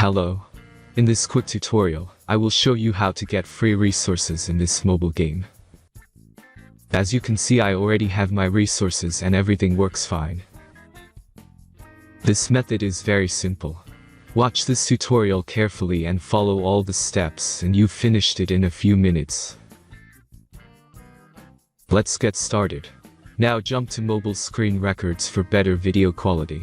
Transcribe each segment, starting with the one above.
Hello. In this quick tutorial, I will show you how to get free resources in this mobile game. As you can see, I already have my resources and everything works fine. This method is very simple. Watch this tutorial carefully and follow all the steps and you've finished it in a few minutes. Let's get started. Now jump to mobile screen records for better video quality.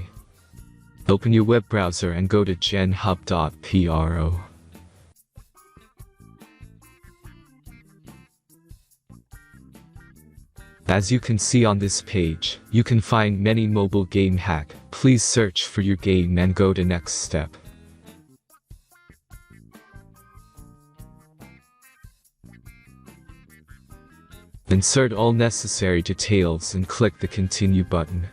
Open your web browser and go to genhub.pro. As you can see on this page, you can find many mobile game hack. Please search for your game and go to next step. Insert all necessary details and click the continue button.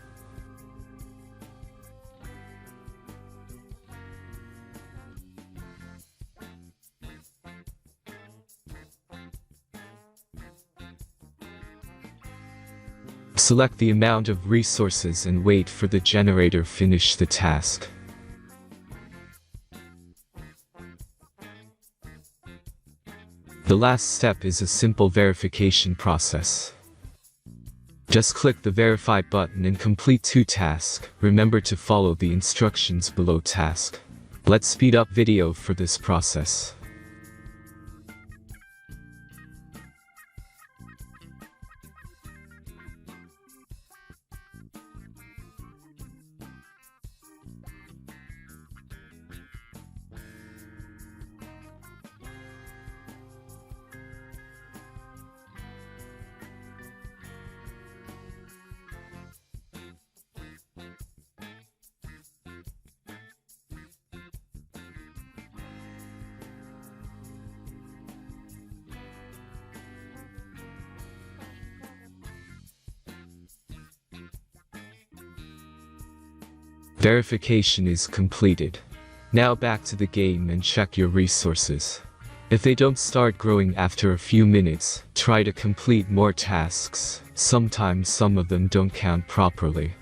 Select the amount of resources and wait for the generator to finish the task. The last step is a simple verification process. Just click the verify button and complete 2 tasks. Remember to follow the instructions below task. Let's speed up video for this process. Verification is completed. Now back to the game and check your resources. If they don't start growing after a few minutes, try to complete more tasks. Sometimes some of them don't count properly.